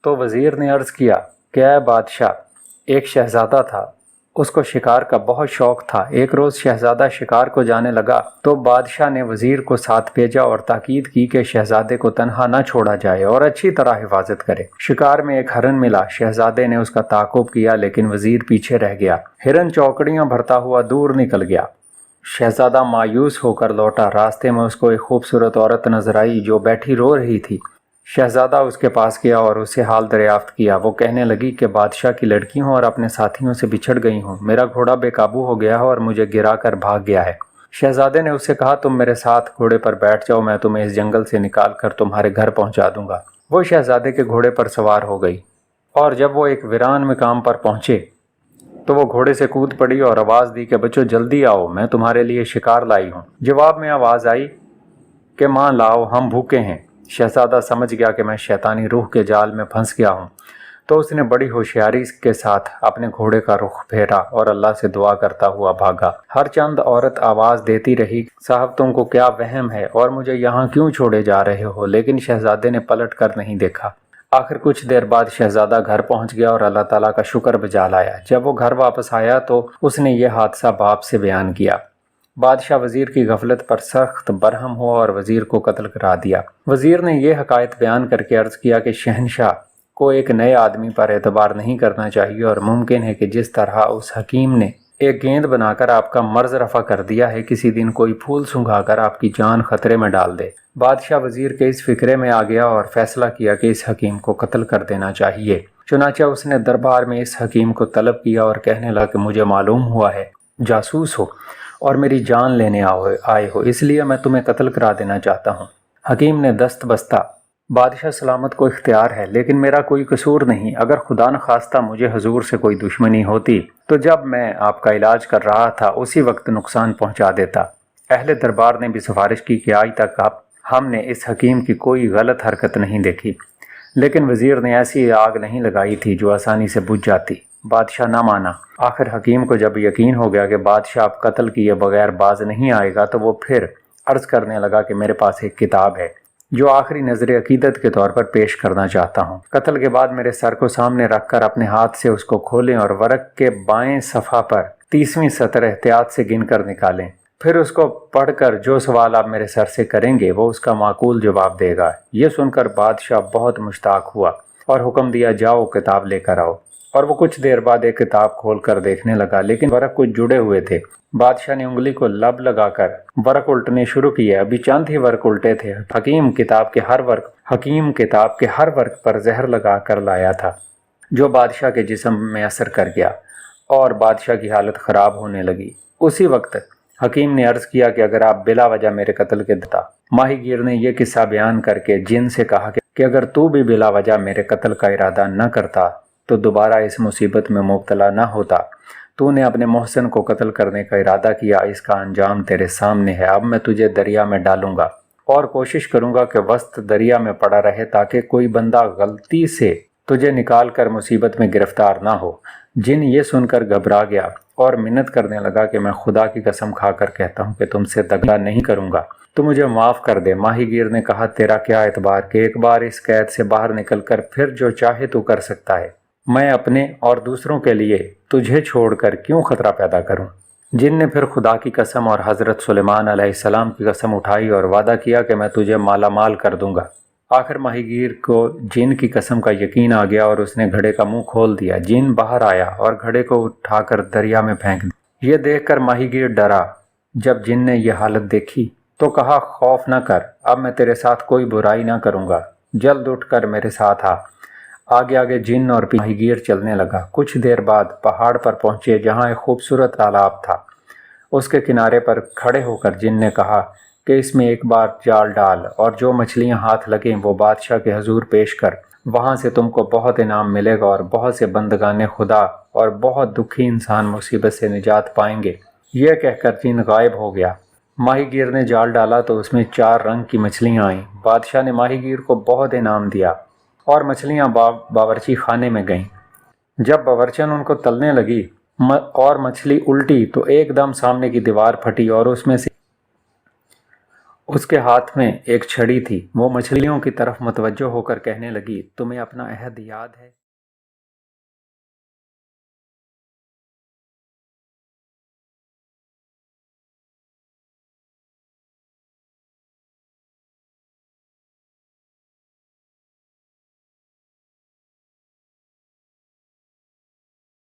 تو وزیر نے عرض کیا کہ اے بادشاہ، ایک شہزادہ تھا، اس کو شکار کا بہت شوق تھا۔ ایک روز شہزادہ شکار کو جانے لگا تو بادشاہ نے وزیر کو ساتھ بھیجا اور تاکید کی کہ شہزادے کو تنہا نہ چھوڑا جائے اور اچھی طرح حفاظت کرے۔ شکار میں ایک ہرن ملا، شہزادے نے اس کا تعاقب کیا لیکن وزیر پیچھے رہ گیا۔ ہرن چوکڑیاں بھرتا ہوا دور نکل گیا۔ شہزادہ مایوس ہو کر لوٹا۔ راستے میں اس کو ایک خوبصورت عورت نظر آئی جو بیٹھی رو رہی تھی۔ شہزادہ اس کے پاس گیا اور اسے حال دریافت کیا۔ وہ کہنے لگی کہ بادشاہ کی لڑکی ہوں اور اپنے ساتھیوں سے بچھڑ گئی ہوں۔ میرا گھوڑا بے قابو ہو گیا ہے اور مجھے گرا کر بھاگ گیا ہے۔ شہزادے نے اس سے کہا تم میرے ساتھ گھوڑے پر بیٹھ جاؤ، میں تمہیں اس جنگل سے نکال کر تمہارے گھر پہنچا دوں گا۔ وہ شہزادے کے گھوڑے پر سوار ہو گئی اور جب وہ ایک ویران مقام پر پہنچے تو وہ گھوڑے سے کود پڑی اور آواز دی کہ بچو جلدی آؤ، میں تمہارے لیے شکار لائی ہوں۔ جواب میں آواز آئی کہ ماں لاؤ، ہم بھوکے ہیں۔ شہزادہ سمجھ گیا کہ میں شیطانی روح کے جال میں پھنس گیا ہوں، تو اس نے بڑی ہوشیاری کے ساتھ اپنے گھوڑے کا رخ پھیرا اور اللہ سے دعا کرتا ہوا بھاگا۔ ہر چند عورت آواز دیتی رہی صاحب تم کو کیا وہم ہے اور مجھے یہاں کیوں چھوڑے جا رہے ہو، لیکن شہزادے نے پلٹ کر نہیں دیکھا۔ آخر کچھ دیر بعد شہزادہ گھر پہنچ گیا اور اللہ تعالیٰ کا شکر بجا لایا۔ جب وہ گھر واپس آیا تو اس نے یہ حادثہ باپ سے بیان کیا۔ بادشاہ وزیر کی غفلت پر سخت برہم ہوا اور وزیر کو قتل کرا دیا۔ وزیر نے یہ حقائق بیان کر کے عرض کیا کہ شہنشاہ کو ایک نئے آدمی پر اعتبار نہیں کرنا چاہیے اور ممکن ہے کہ جس طرح اس حکیم نے ایک گیند بنا کر آپ کا مرض رفع کر دیا ہے، کسی دن کوئی پھول سنگھا کر آپ کی جان خطرے میں ڈال دے۔ بادشاہ وزیر کے اس فکرے میں آ گیا اور فیصلہ کیا کہ اس حکیم کو قتل کر دینا چاہیے۔ چنانچہ اس نے دربار میں اس حکیم کو طلب کیا اور کہنے لگا کہ مجھے معلوم ہوا ہے جاسوس ہو اور میری جان لینے آئے ہو، اس لیے میں تمہیں قتل کرا دینا چاہتا ہوں۔ حکیم نے دست بستہ بادشاہ سلامت کو اختیار ہے لیکن میرا کوئی قصور نہیں، اگر خدا نخواستہ مجھے حضور سے کوئی دشمنی ہوتی تو جب میں آپ کا علاج کر رہا تھا اسی وقت نقصان پہنچا دیتا۔ اہل دربار نے بھی سفارش کی کہ آج تک ہم نے اس حکیم کی کوئی غلط حرکت نہیں دیکھی، لیکن وزیر نے ایسی آگ نہیں لگائی تھی جو آسانی سے بجھ جاتی۔ بادشاہ نہ مانا۔ آخر حکیم کو جب یقین ہو گیا کہ بادشاہ اب قتل کیے بغیر باز نہیں آئے گا تو وہ پھر عرض کرنے لگا کہ میرے پاس ایک کتاب ہے جو آخری نظر عقیدت کے طور پر پیش کرنا چاہتا ہوں۔ قتل کے بعد میرے سر کو سامنے رکھ کر اپنے ہاتھ سے اس کو کھولیں اور ورق کے بائیں صفحہ پر 30ویں سطر احتیاط سے گن کر نکالیں۔ پھر اس کو پڑھ کر جو سوال آپ میرے سر سے کریں گے وہ اس کا معقول جواب دے گا۔ یہ سن کر بادشاہ بہت مشتاق ہوا اور حکم دیا جاؤ کتاب لے کر آؤ، اور وہ کچھ دیر بعد ایک کتاب کھول کر دیکھنے لگا لیکن ورق کچھ جڑے ہوئے تھے۔ بادشاہ نے انگلی کو لب لگا کر ورق الٹنے شروع کیے۔ ابھی چند ہی ورق الٹے تھے۔ حکیم کتاب کے ہر ورق پر زہر لگا کر لایا تھا جو بادشاہ کے جسم میں اثر کر گیا اور بادشاہ کی حالت خراب ہونے لگی۔ اسی وقت حکیم نے عرض کیا کہ اگر آپ بلا وجہ میرے قتل کے دتا۔ ماہی گیر نے یہ قصہ بیان کر کے جن سے کہا کہ اگر تو بھی بلا وجہ میرے قتل کا ارادہ نہ کرتا تو دوبارہ اس مصیبت میں مبتلا نہ ہوتا۔ تو نے اپنے محسن کو قتل کرنے کا ارادہ کیا، اس کا انجام تیرے سامنے ہے۔ اب میں تجھے دریا میں ڈالوں گا اور کوشش کروں گا کہ وسط دریا میں پڑا رہے تاکہ کوئی بندہ غلطی سے تجھے نکال کر مصیبت میں گرفتار نہ ہو۔ جن یہ سن کر گھبرا گیا اور منت کرنے لگا کہ میں خدا کی قسم کھا کر کہتا ہوں کہ تم سے دغا نہیں کروں گا، تو مجھے معاف کر دے۔ ماہی گیر نے کہا تیرا کیا اعتبار کہ ایک بار اس قید سے باہر نکل کر پھر جو چاہے تو کر سکتا ہے، میں اپنے اور دوسروں کے لیے تجھے چھوڑ کر کیوں خطرہ پیدا کروں۔ جن نے پھر خدا کی قسم اور حضرت سلیمان علیہ السلام کی قسم اٹھائی اور وعدہ کیا کہ میں تجھے مالا مال کر دوں گا۔ آخر ماہی گیر کو جن کی قسم کا یقین آ گیا اور اس نے گھڑے کا منہ کھول دیا۔ جن باہر آیا اور گھڑے کو اٹھا کر دریا میں پھینک دیا۔ یہ دیکھ کر ماہی گیر ڈرا۔ جب جن نے یہ حالت دیکھی تو کہا خوف نہ کر، اب میں تیرے ساتھ کوئی برائی نہ کروں گا، جلد اٹھ کر میرے ساتھ آ۔ آگے آگے جن اور ماہی گیر چلنے لگا۔ کچھ دیر بعد پہاڑ پر پہنچے جہاں ایک خوبصورت تالاب تھا۔ اس کے کنارے پر کھڑے ہو کر جن نے کہا کہ اس میں ایک بار جال ڈال اور جو مچھلیاں ہاتھ لگیں وہ بادشاہ کے حضور پیش کر، وہاں سے تم کو بہت انعام ملے گا اور بہت سے بندگان خدا اور بہت دکھی انسان مصیبت سے نجات پائیں گے۔ یہ کہہ کر جن غائب ہو گیا۔ ماہی گیر نے جال ڈالا تو اس میں 4 رنگ کی مچھلیاں آئیں۔ بادشاہ نے ماہی گیر کو بہت انعام دیا اور مچھلیاں باورچی خانے میں گئیں۔ جب باورچن ان کو تلنے لگی اور مچھلی الٹی تو ایک دم سامنے کی دیوار پھٹی اور اس کے ہاتھ میں ایک چھڑی تھی۔ وہ مچھلیوں کی طرف متوجہ ہو کر کہنے لگی، تمہیں اپنا عہد یاد ہے؟